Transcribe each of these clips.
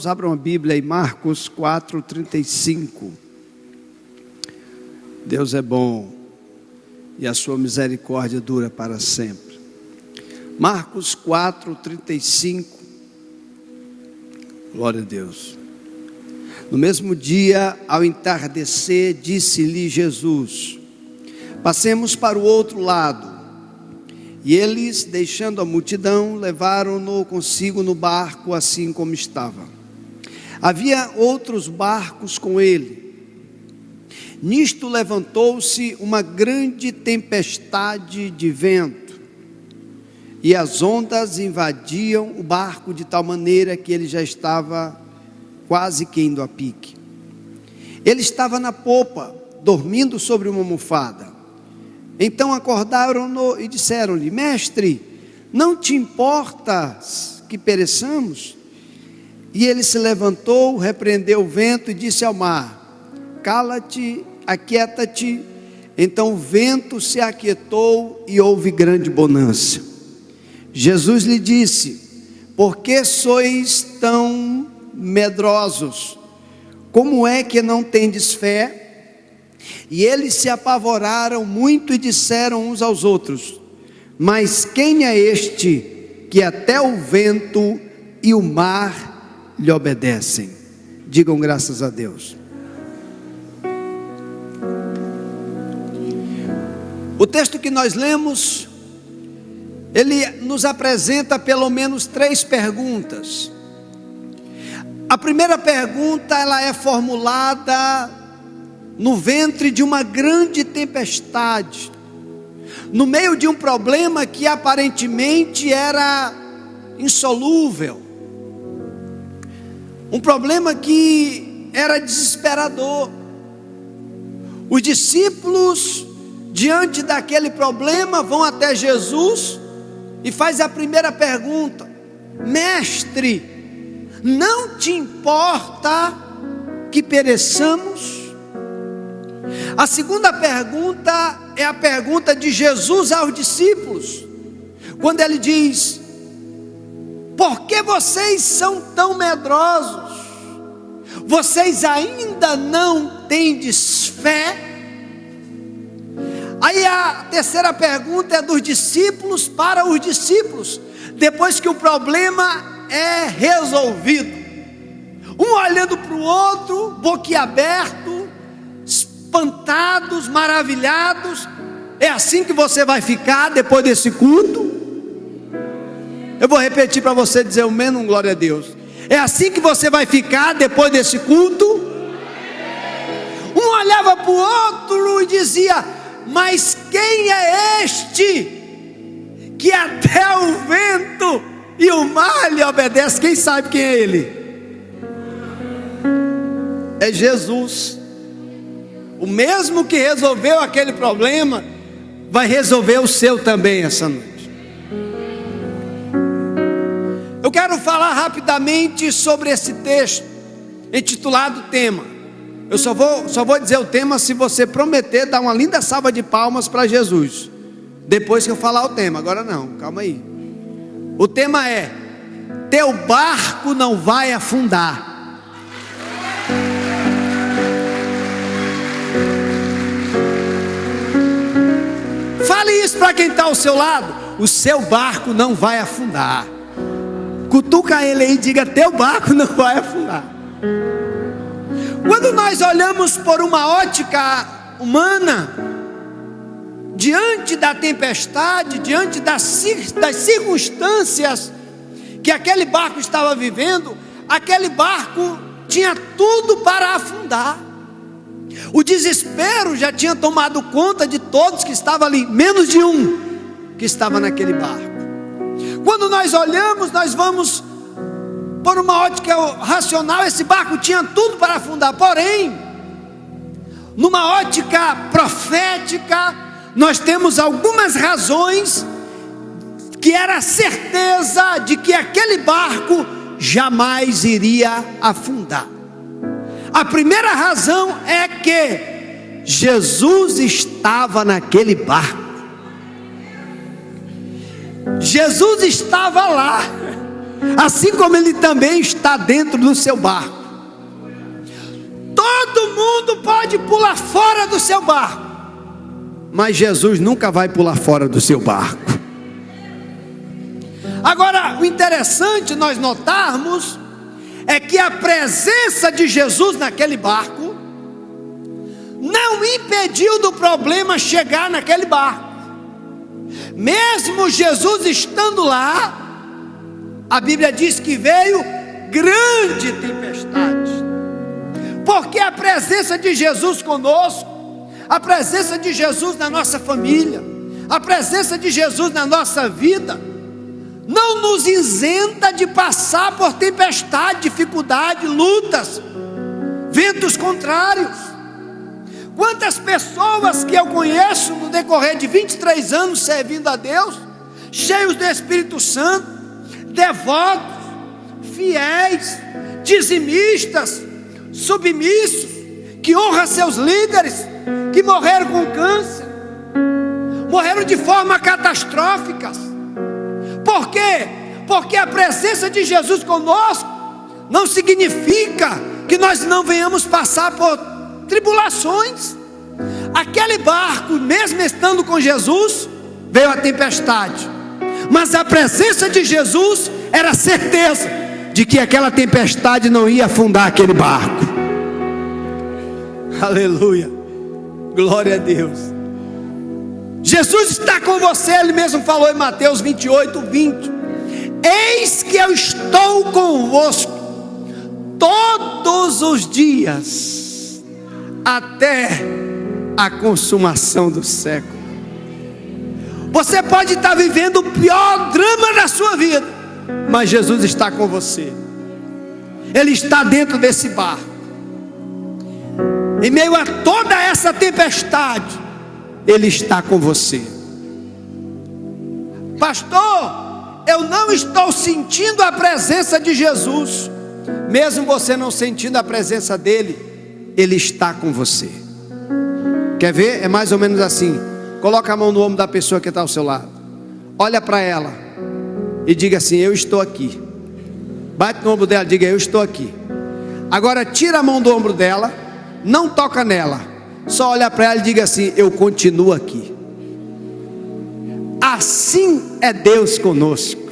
Abram a Bíblia em Marcos 4:35. Deus é bom e a sua misericórdia dura para sempre. Marcos 4:35. Glória a Deus. No mesmo dia, ao entardecer, disse-lhe Jesus: passemos para o outro lado. E eles, deixando a multidão, levaram-no consigo no barco, assim como estava. Havia outros barcos com ele. Nisto levantou-se uma grande tempestade de vento, e as ondas invadiam o barco de tal maneira que ele já estava quase que indo a pique. Ele estava na popa, dormindo sobre uma almofada. Então acordaram-no e disseram-lhe: mestre, não te importas que pereçamos? E ele se levantou, repreendeu o vento e disse ao mar: cala-te, aquieta-te. Então o vento se aquietou e houve grande bonança. Jesus lhe disse: por que sois tão medrosos? Como é que não tendes fé? E eles se apavoraram muito e disseram uns aos outros: mas quem é este que até o vento e o mar lhe obedecem? Digam graças a Deus. O texto que nós lemos, ele nos apresenta pelo menos 3 perguntas. A primeira pergunta, ela é formulada no ventre de uma grande tempestade, no meio de um problema que aparentemente era insolúvel, um problema que era desesperador. Os discípulos, diante daquele problema, vão até Jesus e faz a primeira pergunta: mestre, não te importa que pereçamos? A segunda pergunta é a pergunta de Jesus aos discípulos, quando ele diz: por que vocês são tão medrosos? Vocês ainda não tendes fé? Aí a terceira pergunta é dos discípulos para os discípulos, depois que o problema é resolvido. Um olhando para o outro, boquiaberto, espantados, maravilhados. É assim que você vai ficar depois desse culto? Eu vou repetir para você dizer o menos glória a Deus. É assim que você vai ficar depois desse culto? Um olhava para o outro e dizia: mas quem é este que até o vento e o mar lhe obedece? Quem sabe quem é ele? É Jesus. O mesmo que resolveu aquele problema vai resolver o seu também essa noite. Eu quero falar rapidamente sobre esse texto intitulado Tema. Eu só vou dizer o tema se você prometer dar uma linda salva de palmas para Jesus, depois que eu falar o tema. Agora não, calma aí. O tema é: teu barco não vai afundar. Fale isso para quem está ao seu lado: o seu barco não vai afundar. Cutuca ele aí e diga: teu barco não vai afundar. Quando nós olhamos por uma ótica humana, diante da tempestade, diante das circunstâncias que aquele barco estava vivendo, aquele barco tinha tudo para afundar. O desespero já tinha tomado conta de todos que estavam ali, menos de um que estava naquele barco. Quando nós olhamos, nós vamos por uma ótica racional, esse barco tinha tudo para afundar. Porém, numa ótica profética, nós temos algumas razões que era a certeza de que aquele barco jamais iria afundar. A primeira razão é que Jesus estava naquele barco. Jesus estava lá. assim como Ele também está dentro do seu barco. Todo mundo pode pular fora do seu barco, mas Jesus nunca vai pular fora do seu barco. Agora, o interessante nós notarmos é que a presença de Jesus naquele barco não impediu do problema chegar naquele barco. Mesmo Jesus estando lá, a Bíblia diz que veio grande tempestade, porque a presença de Jesus conosco, a presença de Jesus na nossa família, a presença de Jesus na nossa vida, não nos isenta de passar por tempestade, dificuldade, lutas, ventos contrários. Quantas pessoas que eu conheço no decorrer de 23 anos servindo a Deus, cheios do Espírito Santo, devotos, fiéis, dizimistas, submissos, que honram seus líderes, que morreram com câncer, morreram de forma catastrófica. Por quê? Porque a presença de Jesus conosco não significa que nós não venhamos passar por tribulações. Aquele barco, mesmo estando com Jesus, veio a tempestade, mas a presença de Jesus era certeza de que aquela tempestade não ia afundar aquele barco. Aleluia, glória a Deus. Jesus está com você. Ele mesmo falou em Mateus 28:20: eis que eu estou convosco todos os dias, até a consumação do século. Você pode estar vivendo o pior drama da sua vida, mas Jesus está com você. Ele está dentro desse barco. Em meio a toda essa tempestade, Ele está com você. Pastor, eu não estou sentindo a presença de Jesus. Mesmo você não sentindo a presença dele, Ele está com você. Quer ver? É mais ou menos assim. Coloca a mão no ombro da pessoa que está ao seu lado, olha para ela e diga assim: eu estou aqui. Bate no ombro dela e diga: eu estou aqui. Agora tira a mão do ombro dela, não toca nela, só olha para ela e diga assim: eu continuo aqui. Assim é Deus conosco.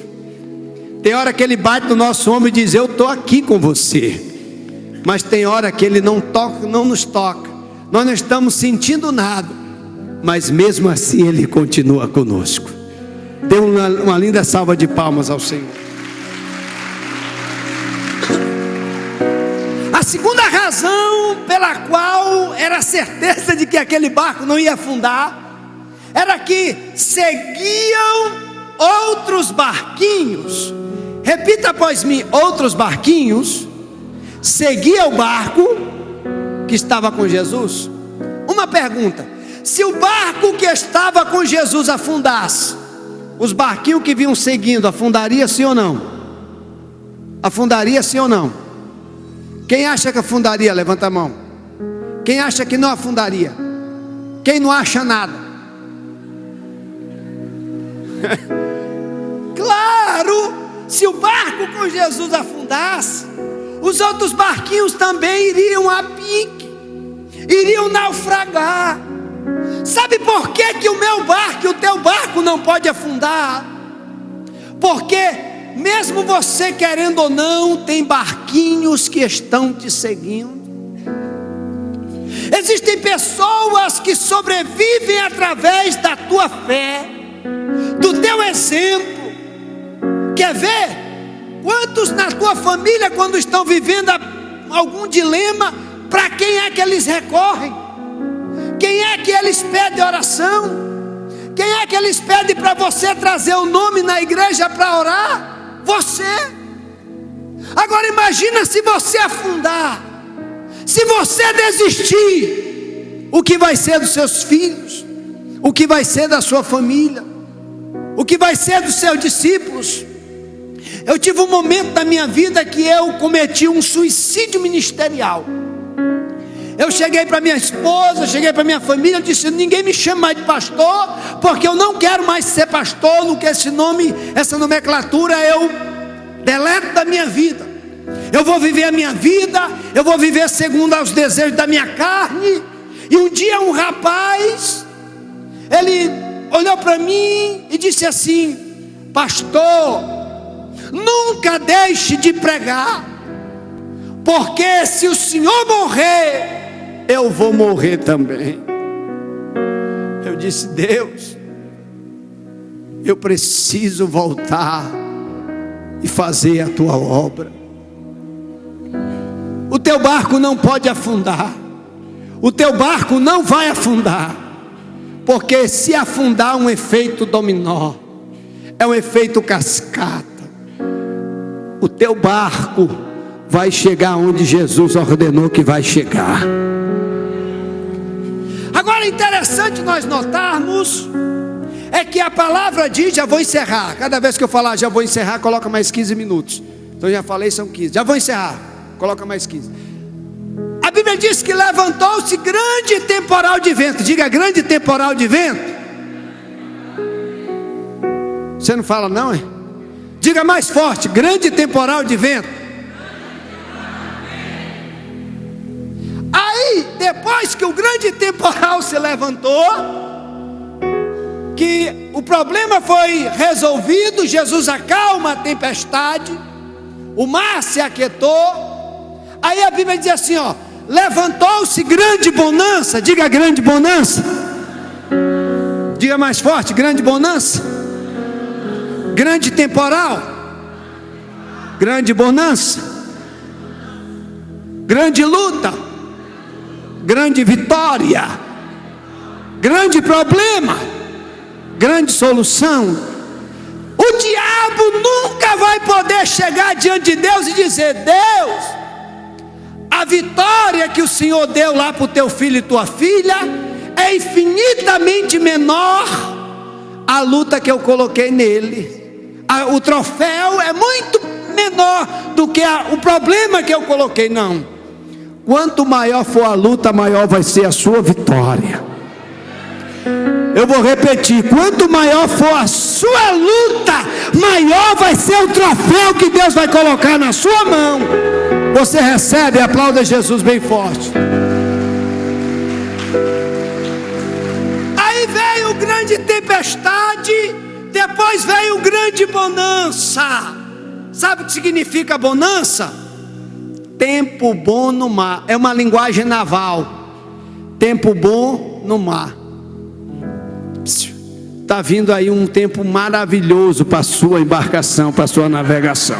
Tem hora que Ele bate no nosso ombro e diz: eu estou aqui com você. Mas tem hora que Ele não toca, não nos toca, nós não estamos sentindo nada, mas mesmo assim Ele continua conosco. Dê uma linda salva de palmas ao Senhor. A segunda razão pela qual era certeza de que aquele barco não ia afundar, era que seguiam outros barquinhos. Repita após mim: outros barquinhos seguiam o barco que estava com Jesus. Uma pergunta: se o barco que estava com Jesus afundasse, os barquinhos que vinham seguindo afundaria, sim ou não? Afundaria, sim ou não? Quem acha que afundaria, levanta a mão. Quem acha que não afundaria? Quem não acha nada? Claro, se o barco com Jesus afundasse, os outros barquinhos também iriam a pique, iriam naufragar. Sabe por que o meu barco e o teu barco não pode afundar? Porque mesmo você querendo ou não, tem barquinhos que estão te seguindo. Existem pessoas que sobrevivem através da tua fé, do teu exemplo. Quer ver? Quantos na tua família, quando estão vivendo algum dilema, para quem é que eles recorrem? Quem é que eles pedem oração? Quem é que eles pedem para você trazer o nome na igreja para orar? Você. Agora imagina se você afundar, se você desistir, o que vai ser dos seus filhos? O que vai ser da sua família? O que vai ser dos seus discípulos? Eu tive um momento da minha vida que eu cometi um suicídio ministerial. Eu cheguei para minha esposa, cheguei para minha família, eu disse: ninguém me chama mais de pastor, porque eu não quero mais ser pastor, não quero esse nome, essa nomenclatura, eu deleto da minha vida. Eu vou viver a minha vida, eu vou viver segundo os desejos da minha carne. E um dia um rapaz, ele olhou para mim e disse assim: pastor, nunca deixe de pregar, porque se o senhor morrer, eu vou morrer também. Eu disse: Deus, eu preciso voltar e fazer a tua obra. O teu barco não pode afundar, o teu barco não vai afundar, porque se afundar, um efeito dominó, é um efeito cascata. O teu barco vai chegar onde Jesus ordenou que vai chegar. Agora é interessante nós notarmos é que a palavra diz, já vou encerrar, cada vez que eu falar já vou encerrar, coloca mais 15 minutos, então já falei, são 15, já vou encerrar, coloca mais 15. A Bíblia diz que levantou-se grande temporal de vento. Diga: grande temporal de vento. Você não fala não, hein? Diga mais forte: grande temporal de vento. Aí, depois que o grande temporal se levantou, que o problema foi resolvido, Jesus acalma a tempestade, o mar se aquietou. Aí a Bíblia diz assim, ó: levantou-se grande bonança. Diga: grande bonança. Diga mais forte: grande bonança. Grande temporal, grande bonança, grande luta, grande vitória, grande problema, grande solução. O diabo nunca vai poder chegar diante de Deus e dizer: Deus, a vitória que o Senhor deu lá para o teu filho e tua filha é infinitamente menor a luta que eu coloquei nele. O troféu é muito menor do que o problema que eu coloquei. Não. Quanto maior for a luta, maior vai ser a sua vitória. Eu vou repetir: quanto maior for a sua luta, maior vai ser o troféu que Deus vai colocar na sua mão. Você recebe, aplauda Jesus bem forte. Aí veio grande tempestade, depois veio grande bonança. Sabe o que significa bonança? Tempo bom no mar. É uma linguagem naval. Tempo bom no mar. Está vindo aí um tempo maravilhoso para a sua embarcação, para a sua navegação.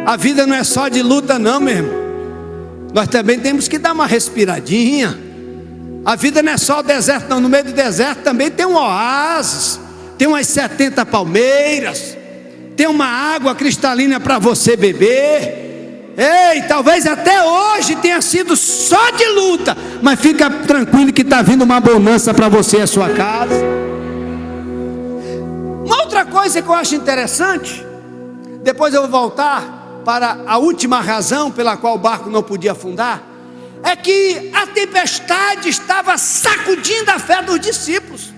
A vida não é só de luta não, meu irmão. Nós também temos que dar uma respiradinha. A vida não é só o deserto não. No meio do deserto também tem um oásis, tem umas 70 palmeiras, tem uma água cristalina para você beber. Ei, talvez até hoje tenha sido só de luta, mas fica tranquilo que está vindo uma bonança para você e a sua casa. Uma outra coisa que eu acho interessante, depois eu vou voltar para a última razão pela qual o barco não podia afundar, é que a tempestade estava sacudindo a fé dos discípulos,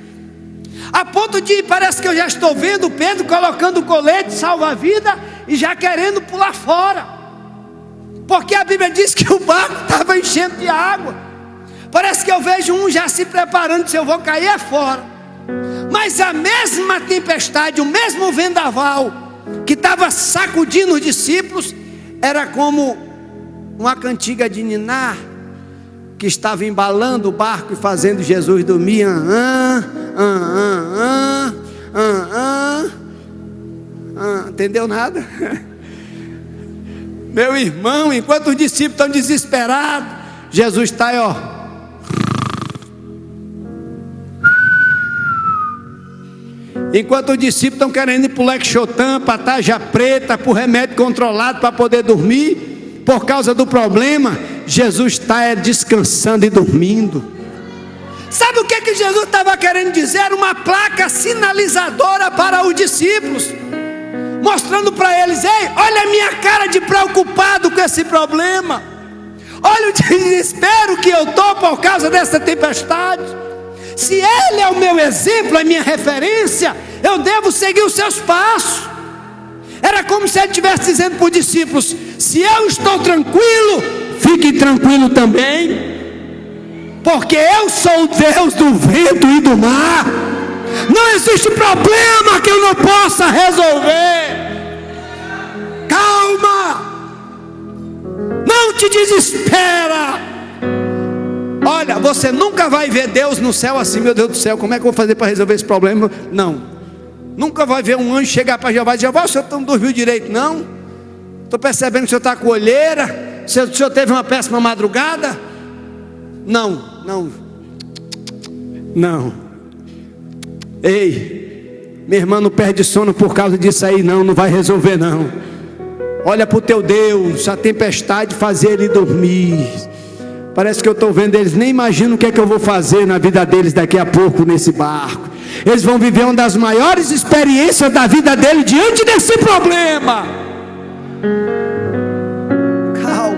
a ponto de, parece que eu já estou vendo Pedro colocando o colete salva-vida e já querendo pular fora, porque a Bíblia diz que o barco estava enchendo de água. Parece que eu vejo um já se preparando, se eu vou cair é fora. Mas a mesma tempestade, o mesmo vendaval que estava sacudindo os discípulos, era como uma cantiga de ninar que estava embalando o barco e fazendo Jesus dormir. Entendeu nada? Meu irmão, enquanto os discípulos estão desesperados, Jesus está aí, ó. Enquanto os discípulos estão querendo ir para o Lexotan, para Tarja Preta, para o remédio controlado para poder dormir, por causa do problema, Jesus está descansando e dormindo. Sabe o que Jesus estava querendo dizer? Uma placa sinalizadora para os discípulos, mostrando para eles: ei, olha a minha cara de preocupado com esse problema, olha o desespero que eu estou por causa dessa tempestade. Se Ele é o meu exemplo, a minha referência, eu devo seguir os seus passos. Era como se Ele estivesse dizendo para os discípulos: se eu estou tranquilo, fiquem tranquilos também, porque eu sou o Deus do vento e do mar. Não existe problema que eu não possa resolver. Calma, não te desespera. Olha, você nunca vai ver Deus no céu assim: meu Deus do céu, como é que eu vou fazer para resolver esse problema? Não, nunca vai ver um anjo chegar para Jeová e dizer: Jeová, o senhor não dormiu direito não? Estou percebendo que o senhor está com olheira, o senhor teve uma péssima madrugada. Não. Ei, minha irmã, não perde sono por causa disso aí não vai resolver não. Olha para o teu Deus, a tempestade fazer ele dormir. Parece que eu estou vendo eles, nem imagino o que é que eu vou fazer na vida deles daqui a pouco nesse barco. Eles vão viver uma das maiores experiências da vida deles diante desse problema. Calma,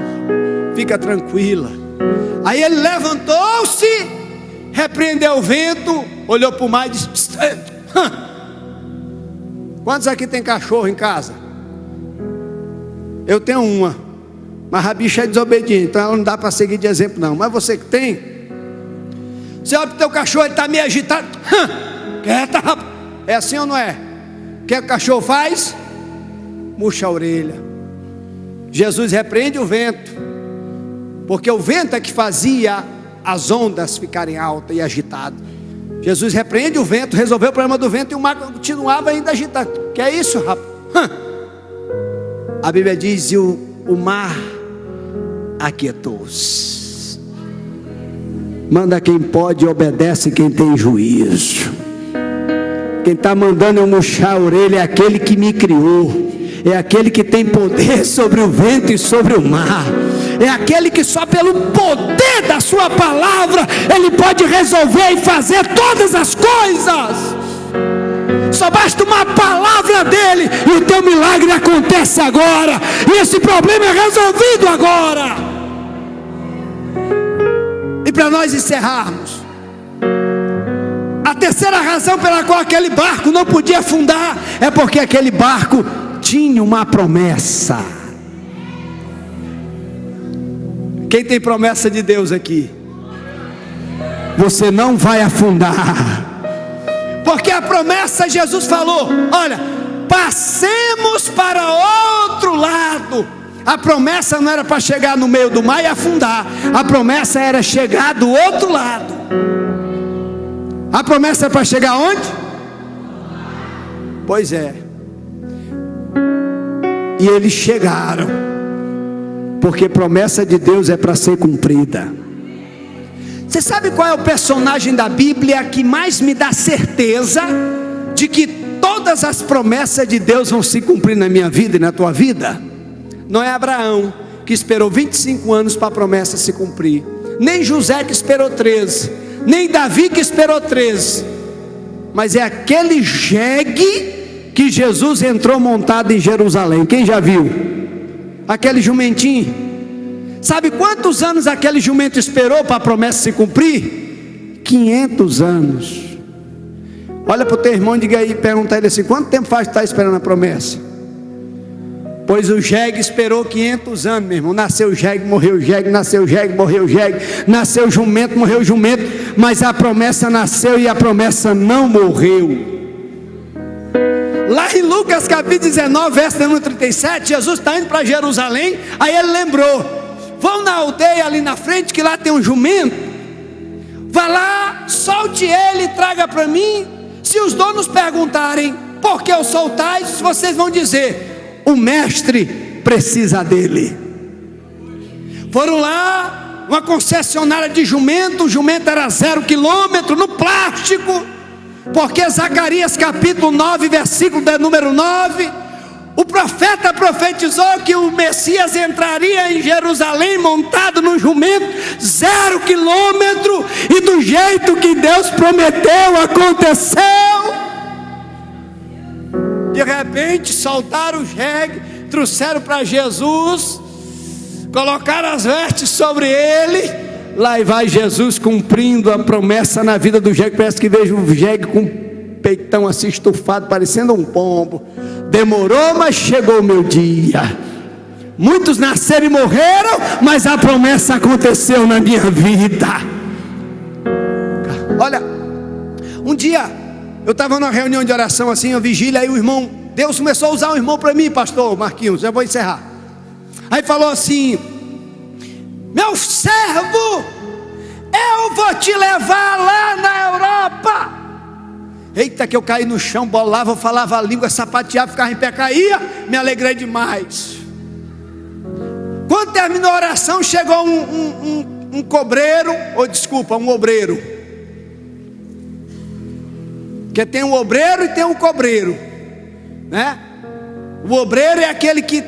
fica tranquila. Aí ele levantou-se, repreendeu o vento, olhou para o mar e disse: quantos aqui tem cachorro em casa? Eu tenho uma, mas a bicha é desobediente, então ela não dá para seguir de exemplo não. Mas você que tem, você olha para o teu cachorro, ele está meio agitado. Quieta, rapaz. É assim ou não é? O que o cachorro faz? Murcha a orelha. Jesus repreende o vento, porque o vento é que fazia as ondas ficarem altas e agitadas. Jesus repreende o vento, resolveu o problema do vento, e o mar continuava ainda agitado. Que é isso, rapaz? A Bíblia diz: e o mar aquietou-se. Manda quem pode e obedece quem tem juízo. Quem está mandando eu murchar a orelha é aquele que me criou, é aquele que tem poder sobre o vento e sobre o mar, é aquele que só pelo poder da sua palavra ele pode resolver e fazer todas as coisas. Só basta uma palavra dele e o teu milagre acontece agora, e esse problema é resolvido agora. E para nós encerrarmos, a terceira razão pela qual aquele barco não podia afundar é porque aquele barco tinha uma promessa. Quem tem promessa de Deus aqui? Você não vai afundar, porque a promessa, Jesus falou: olha, passemos para outro lado. A promessa não era para chegar no meio do mar e afundar, a promessa era chegar do outro lado. A promessa é para chegar onde? Pois é. E eles chegaram, porque promessa de Deus é para ser cumprida. Você sabe qual é o personagem da Bíblia que mais me dá certeza de que todas as promessas de Deus vão se cumprir na minha vida e na tua vida? Não é Abraão, que esperou 25 anos para a promessa se cumprir, nem José, que esperou 13, nem Davi, que esperou 13, mas é aquele jegue que Jesus entrou montado em Jerusalém. Quem já viu? Aquele jumentinho. Sabe quantos anos aquele jumento esperou para a promessa se cumprir? 500 anos. Olha para o teu irmão e diga aí, pergunta a ele assim: quanto tempo faz que está esperando a promessa? Pois o jegue esperou 500 anos, meu irmão. Nasceu o jegue, morreu o jegue, nasceu o jegue, morreu o jegue, nasceu o jumento, morreu o jumento, mas a promessa nasceu e a promessa não morreu. Lá em Lucas capítulo 19, verso número 37, Jesus está indo para Jerusalém. Aí ele lembrou: vão na aldeia ali na frente, que lá tem um jumento. Vá lá, solte ele e traga para mim. Se os donos perguntarem por que eu soltais, vocês vão dizer: o mestre precisa dele. Foram lá, uma concessionária de jumento. O jumento era 0 quilômetro no plástico, porque Zacarias capítulo 9, versículo número 9, o profeta profetizou que o Messias entraria em Jerusalém montado no jumento, 0 quilômetro, e do jeito que Deus prometeu, aconteceu. De repente soltaram o jegue, trouxeram para Jesus, colocaram as vestes sobre ele, lá vai Jesus cumprindo a promessa na vida do jegue. Parece que vejo o jegue com um peitão assim estufado, parecendo um pombo. Demorou, mas chegou o meu dia. Muitos nasceram e morreram, mas a promessa aconteceu na minha vida. Olha, um dia eu estava numa reunião de oração assim, uma vigília, aí o irmão, Deus começou a usar o irmão para mim, pastor Marquinhos, já vou encerrar. Aí falou assim: meu servo, eu vou te levar lá na Europa. Eita, que eu caí no chão, bolava, eu falava a língua, sapateava, ficava em pé, caía, me alegrei demais. Quando terminou a oração, chegou um cobreiro, ou desculpa, um obreiro. Porque tem um obreiro e tem um cobreiro, né? O obreiro é aquele que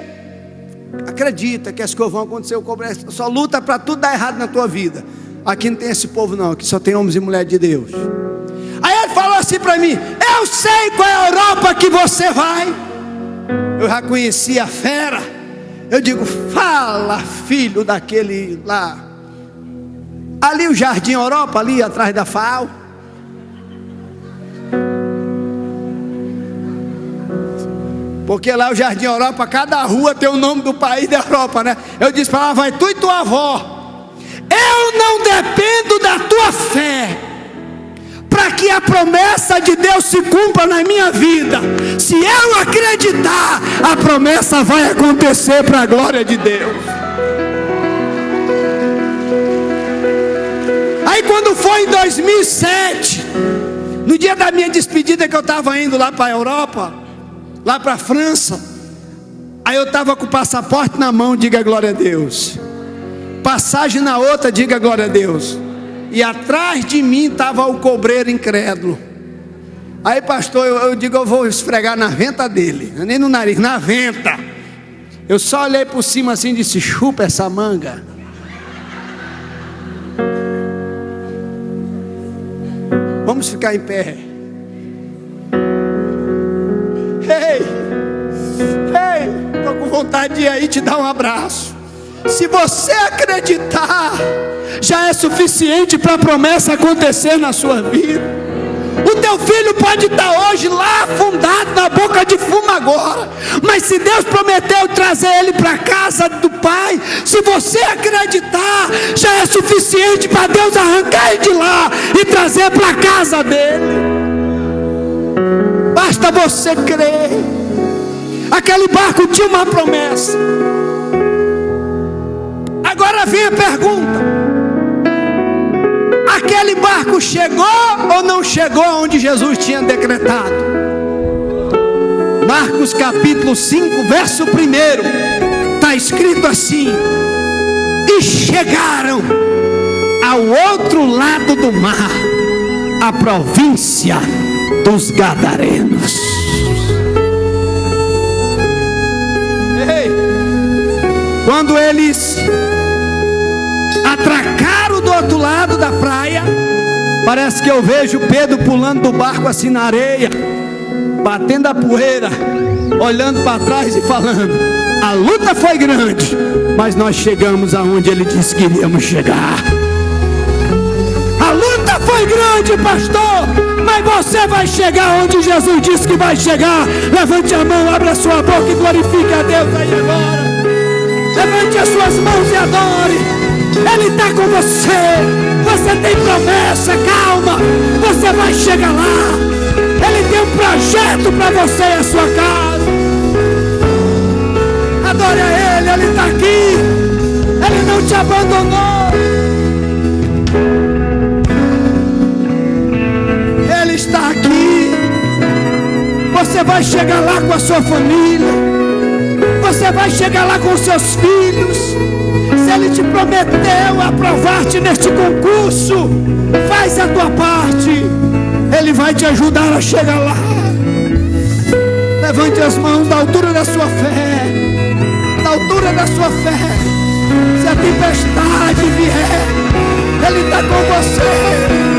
acredita que as coisas vão acontecer. O cobreiro só luta para tudo dar errado na tua vida. Aqui não tem esse povo não, aqui só tem homens e mulheres de Deus. Aí ele falou assim para mim: eu sei qual é a Europa que você vai. Eu já conhecia a fera. Eu digo: fala, filho daquele lá. Ali o Jardim Europa, ali atrás da FAO. Porque lá o Jardim Europa, cada rua tem o nome do país da Europa, né? Eu disse para ela: vai tu e tua avó. Eu não dependo da tua fé para que a promessa de Deus se cumpra na minha vida. Se eu acreditar, a promessa vai acontecer para a glória de Deus. Aí quando foi em 2007, no dia da minha despedida, que eu estava indo lá para a Europa, lá para a França, aí eu estava com o passaporte na mão, diga glória a Deus, passagem na outra, diga glória a Deus, e atrás de mim estava o cobreiro incrédulo. Aí pastor, eu digo: eu vou esfregar na venta dele, nem no nariz, na venta. Eu só olhei por cima assim e disse: chupa essa manga. Vamos ficar em pé. Ei, estou com vontade de ir aí te dar um abraço. Se você acreditar, já é suficiente para a promessa acontecer na sua vida. O teu filho pode estar hoje lá afundado na boca de fumo agora, mas se Deus prometeu trazer ele para a casa do Pai, se você acreditar, já é suficiente para Deus arrancar ele de lá e trazer para a casa dele. Basta você crer. Aquele barco tinha uma promessa. Agora vem a pergunta: aquele barco chegou ou não chegou onde Jesus tinha decretado? Marcos capítulo 5, verso 1, está escrito assim: e chegaram ao outro lado do mar, a província dos Gadarenos. Ei, quando eles atracaram do outro lado da praia, parece que eu vejo Pedro pulando do barco assim na areia, batendo a poeira, olhando para trás e falando: a luta foi grande, mas nós chegamos aonde ele disse que iríamos chegar. A luta foi grande, pastor, mas você vai chegar onde Jesus disse que vai chegar. Levante a mão, abra a sua boca e glorifique a Deus aí agora. Levante as suas mãos e adore. Ele está com você. Você tem promessa, calma, você vai chegar lá. Ele tem um projeto para você e a sua casa. Adore a Ele, Ele está aqui. Ele não te abandonou. Ele está aqui. Você vai chegar lá com a sua família. Você vai chegar lá com seus filhos. Se Ele te prometeu aprovar-te neste concurso, faz a tua parte. Ele vai te ajudar a chegar lá. Levante as mãos da altura da sua fé. Da altura da sua fé. Se a tempestade vier, Ele está com você.